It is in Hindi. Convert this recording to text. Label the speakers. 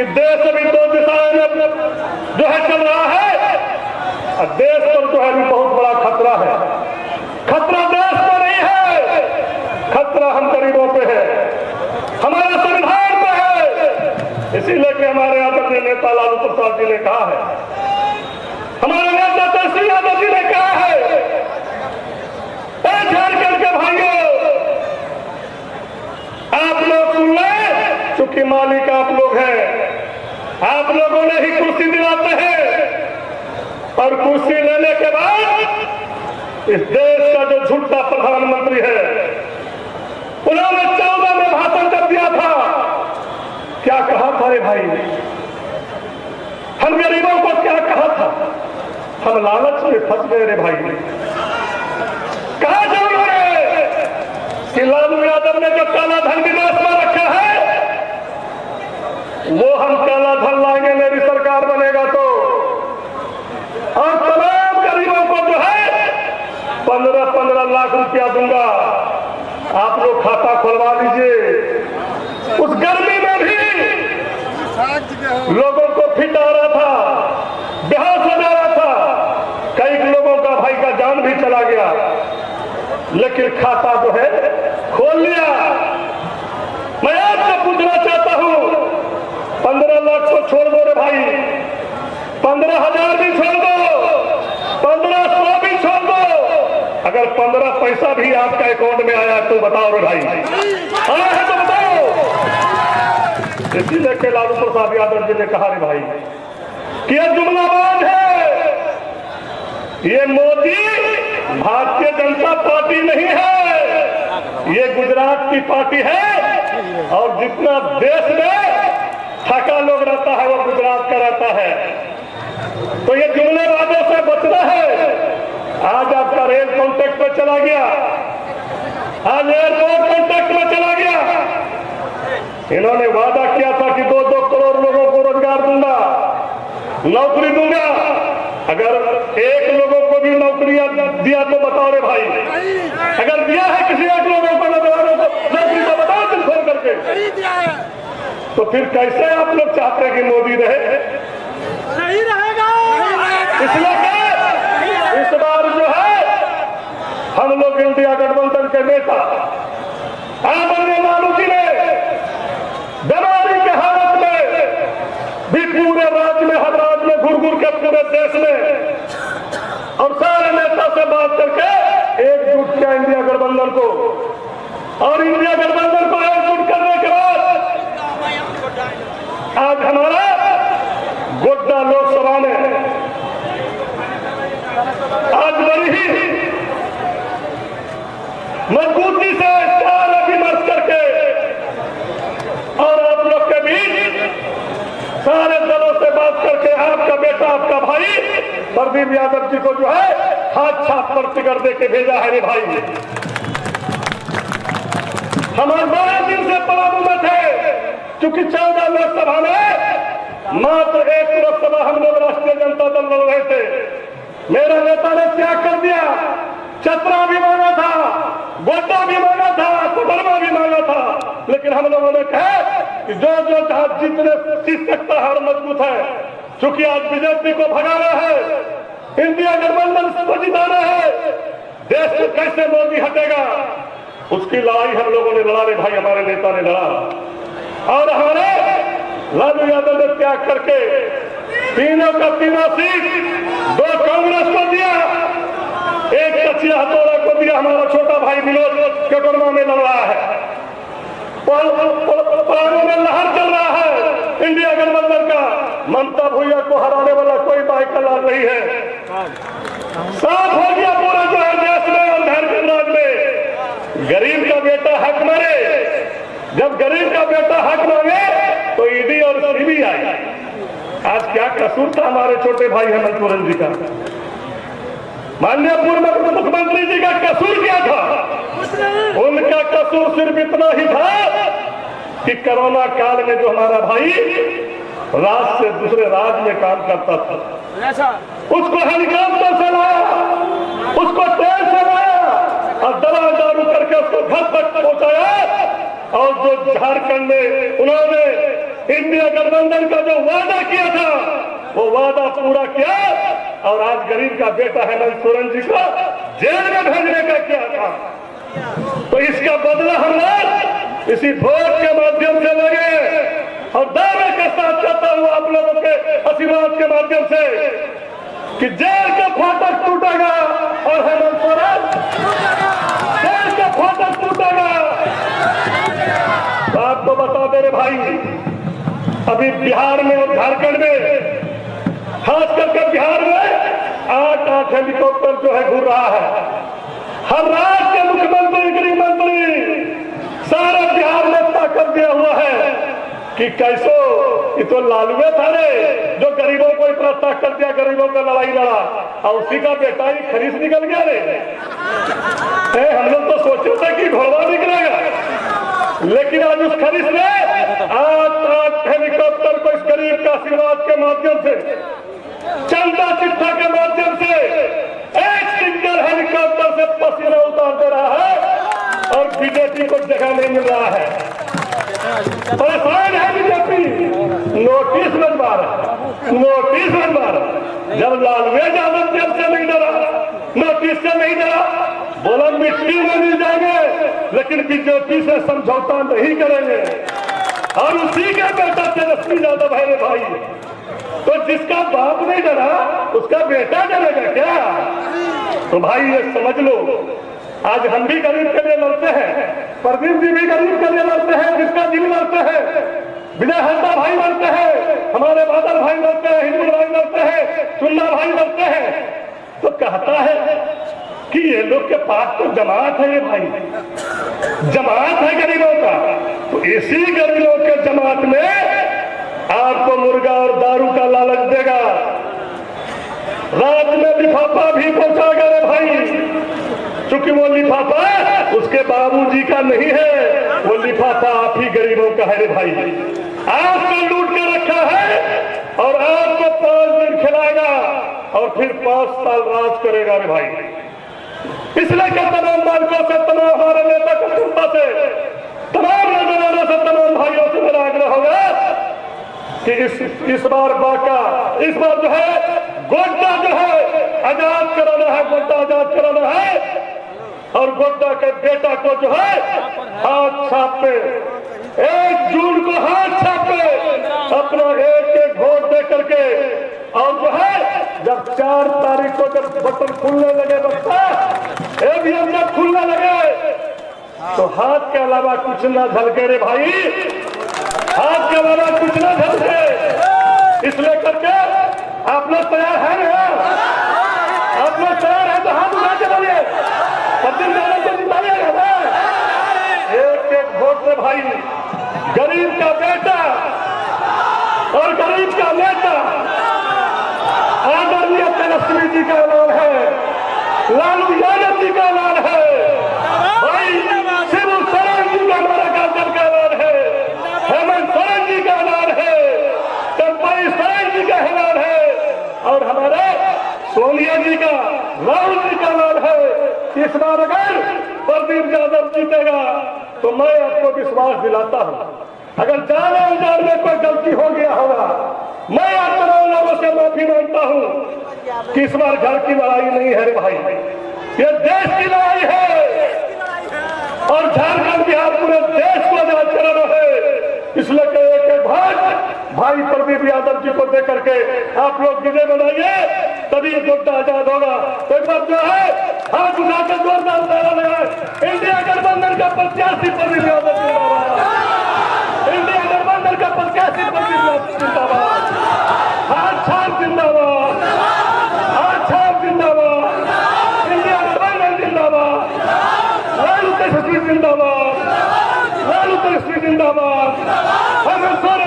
Speaker 1: कि देश अभी दो दिशाओं में जो है चल रहा है। देश पर जो है अभी बहुत बड़ा खतरा है। खतरा देश पर नहीं है, खतरा हम गरीबों पे है, हमारे संविधान पे है। इसीलिए कि हमारे आदरणीय नेता लालू प्रसाद जी ने कहा है, हमारे नेता तेजस्वी यादव जी ने कहा है, झारखंड के भाइयों आप लोग सुन लें, चूंकि मालिक आप लोग हैं, आप लोगों ने ही कुर्सी दिलाते हैं और कुर्सी लेने के बाद इस देश का जो झूठा प्रधानमंत्री है उन्होंने 14 में भाषण कर दिया था। क्या कहा था रे भाई, हम गरीबों को क्या कहा था, हम लालच में फंस गए रे भाई। कहा था उन्होंने कि लालू यादव ने जो काला धन विदेश में रखा है वो हम काला धन लाएंगे मेरी सरकार बनेगा तो, और तमाम गरीबों को जो है 15-15 लाख रुपया दूंगा, आप लोग खाता खुलवा लीजिए। उस गर्मी में भी लोगों को फिट आ रहा था, बेहोश हो जा रहा था, कई लोगों का भाई का जान भी चला गया, लेकिन खाता जो है खोल लिया। मैं आपसे पूछना चाहता हूं, 15 लाख को छोड़ दो रे भाई, 15,000 भी छोड़ दो, 1500 भी छोड़ दो, अगर 15 पैसा भी आपका अकाउंट में आया तो बताओ रे भाई, आया है तो बताओ। इसीलिए के लालू प्रसाद यादव जी ने कहा रे भाई कि यह जुमलाबाज है, ये मोदी भारतीय जनता पार्टी नहीं है, ये गुजरात की पार्टी है, और जितना देश में ठगा लोग रहता है वो गुजरात का रहता है। तो ये जुमलेबाजों से बचना है। आज आपका रेल कॉन्ट्रैक्ट में चला गया, आज एयरपोर्ट कॉन्ट्रैक्ट में चला गया। इन्होंने वादा किया था कि 2-2 करोड़ लोगों को रोजगार दूंगा, नौकरी दूंगा। अगर एक लोगों को भी नौकरियां दिया तो बताओ रे भाई, अगर दिया है किसी एक लोगों को नौकरी तो बताओ तुम फोन करके। तो फिर कैसे आप लोग चाहते हैं कि मोदी रहे?
Speaker 2: नहीं रहेगा।
Speaker 1: इसलिए इस बार जो है हम लोग इंडिया गठबंधन के नेता आदरणीय लालू जी ने बीमारी के हालत में भी पूरे राज्य में, हर राज्य में घुर के पूरे देश में और सारे नेता से बात करके एकजुट किया इंडिया गठबंधन को, और इंडिया गठबंधन को एकजुट करने के बाद आज हमारा गोड्डा लोकसभा में आज बड़ी ही मजबूती से विमर्श करके और आप लोग के बीच सारे दलों से बात करके आपका बेटा, आपका भाई प्रदीप यादव जी को जो है हाथ छाप पर टिकट दे के भेजा है रे भाई। हम 12 दिन से पलामू में थे, क्योंकि 14 लोकसभा में मात्र 1 लोकसभा हम लोग राष्ट्रीय जनता दल लड़ रहे थे। मेरे नेता ने त्याग कर दिया, चतरा भी मांगा था, गोड्डा भी मांगा था, कोडरमा भी मांगा था, लेकिन हम लोगों ने कहा कि जो जहां जीतने सीख सकता है और मजबूत है, क्योंकि आज बीजेपी को भगाना है, इंडिया गठबंधन को जिताना है, देश से कैसे मोदी हटेगा उसकी लड़ाई हम लोगों ने लड़ा रे भाई, हमारे नेता ने लड़ा। और हमारे लालू यादव ने त्याग करके तीनों का 3 सीट 2 कांग्रेस को दिया, 1 कचिया हथौड़ा को दिया। हमारा छोटा भाई विनोद कोडरमा में लड़ रहा है, पलामू में लहर चल रहा है इंडिया गठबंधन का। ममता भुइया को हराने वाला कोई बाइकलार नहीं है। साफ हो गया पूरा जो है देश में और झारखंड राज्य में, गरीब का बेटा हक मारे। जब गरीब का बेटा हक मांगे तो ईडी और सीबीआई। आज क्या कसूर था हमारे छोटे भाई हेमंत सोरेन जी का? माननीय पूर्व मुख्यमंत्री जी का कसूर क्या था? उनका कसूर सिर्फ इतना ही था कि कोरोना काल में जो हमारा भाई राज्य से दूसरे राज्य में काम करता था, उसको हेलीकॉप्टर से लाया, उसको ट्रेन से लाया और दवा दारू करके उसको घर तक पहुंचाया। और जो झारखंड में उन्होंने इंडिया गठबंधन का जो वादा किया था वो वादा पूरा किया, और आज गरीब का बेटा हेमंत सोरेन जी को जेल में भेजने का क्या था। तो इसका बदला हम लोग इसी वोट के माध्यम से लगे, और दावे के साथ कहता हूं आप लोगों के आशीर्वाद के माध्यम से कि जेल का फाटक टूटेगा और हेमंत सोरेन जेल का फाटक टूटेगा। तो आपको बता दे रहे भाई, अभी बिहार में और झारखंड में, खास करके बिहार में 8 हेलीकॉप्टर जो है घूर रहा है। हर राज्य के मुख्यमंत्री, गृह मंत्री सारा बिहार में ताकत दिया हुआ है कि कैसो ये तो लालुए था रे जो गरीबों को इतना ताकत दिया, गरीबों का लड़ाई लड़ा, और उसी का बेटा ही खरीद निकल गया रे। हम लोग तो सोचे थे कि घोड़ा निकलेगा, लेकिन आज उस खरीद ने 8 हेलीकॉप्टर को इस गरीब का आशीर्वाद के माध्यम से, चंदा चिट्ठा के माध्यम से एक सिंगल हेलीकॉप्टर से पसीना उतार दे रहा है, और बीजेपी को जगह नहीं मिल रहा है। परेशान है बीजेपी, नोटिस बनवा रहा, नोटिस बनवा रहा। जब लालू यादव जेल से नहीं डरा, नोटिस से नहीं डरा, बोला मिट्टी में मिल जाएंगे लेकिन बीजेपी से समझौता नहीं करेंगे, और उसी का बेटा तेजस्वी यादव है रे भाई। तो जिसका बाप नहीं डरा उसका बेटा डरेगा क्या? तो भाई ये समझ लो, आज हम भी गरीब के लिए लड़ते हैं, प्रदीप जी भी गरीब के लिए लड़ते हैं, जिसका दिल लड़ते हैं, विजय हंसा भाई लड़ते हैं, हमारे बादल भाई लड़ते हैं, हिंदू भाई लड़ते हैं, चुन्ना भाई लड़ते हैं। तो कहता है कि ये लोग के पास तो जमात है, ये भाई जमात है गरीबों का। तो इसी गरीबों के जमात में आपको मुर्गा और दारू का लालच देगा, रात में लिफाफा भी पहुंचाएगा रे भाई, क्योंकि वो लिफाफा उसके बाबूजी का नहीं है, वो लिफाफा आप ही गरीबों का है रे भाई। आपको लूट के रखा है और आपको 5 दिन खिलाएगा और फिर 5 साल राज करेगा रे भाई। इसलिए क्या तमाम बालकों से, तमाम हमारे नेता कुटुंबा से, तमाम नौजवानों से, तमाम भाइयों से मेरा आग्रह होगा कि इस बार बाका, इस बार जो है गोड्डा जो है आजाद कराना है, गोड्डा आजाद कराना है, और गोड्डा के बेटा को जो है हाथ छाप पे 1 जून को हाथ छाप पे अपना एक वोट दे करके, और जो है जब 4 तारीख को जब बटन खुलने लगे, बच्चा ईवीएम जब खुलने लगे, तो हाथ के अलावा कुछ ना झलके रे भाई, हाथ के अलावा कुछ ना झलके। इसलिए करके आप लोग तैयार है ना? आप लोग तैयार है तो हाथ उठा के बोलिए, प्रदीप यादव को जिताइएगा ना? एक वोट में भाई, गरीब का बेटा और गरीब का नेता आदरणीय तेजस्वी जी का ऐलान है, लालू यादव जी का ऐलान है, भाई शिबू सोरेन जी का, हमारा गार्जन का ऐलान है, हेमंत सोरेन जी का ऐलान है, चंपाई सोरेन जी का ऐलान है, और हमारे सोनिया जी का, राहुल जी का ऐलान है। इस बार अगर प्रदीप यादव जीतेगा तो मैं आपको विश्वास दिलाता हूं, अगर जाने अनजान में कोई गलती हो गया होगा, मैं आप तमाम लोगों से माफी मांगता हूं कि इस बार घर की लड़ाई नहीं है रे भाई, ये देश की लड़ाई है, और झारखंड बिहार पूरे देश को आजाद कराना है। इसलिए एक भाई प्रदीप यादव जी को देकर के आप लोग विजय बनाइए, तभी गोड्डा आजाद होगा। तो एक बार जो है हाथ उठाकर जोरदार नारा लगाए, इंडिया गठबंधन का प्रत्याशी प्रदीप यादव जिंदाबाद, इंडिया गठबंधन का प्रत्याशी प्रदीप यादव जिंदाबाद, हाथ छाप जिंदाबाद, हाथ छाप जिंदाबाद, इंडिया गठबंधन जिंदाबाद, लालू तेजस्वी जिंदाबाद, लालू तेजस्वी जिंदाबाद, हेमंत सोरेन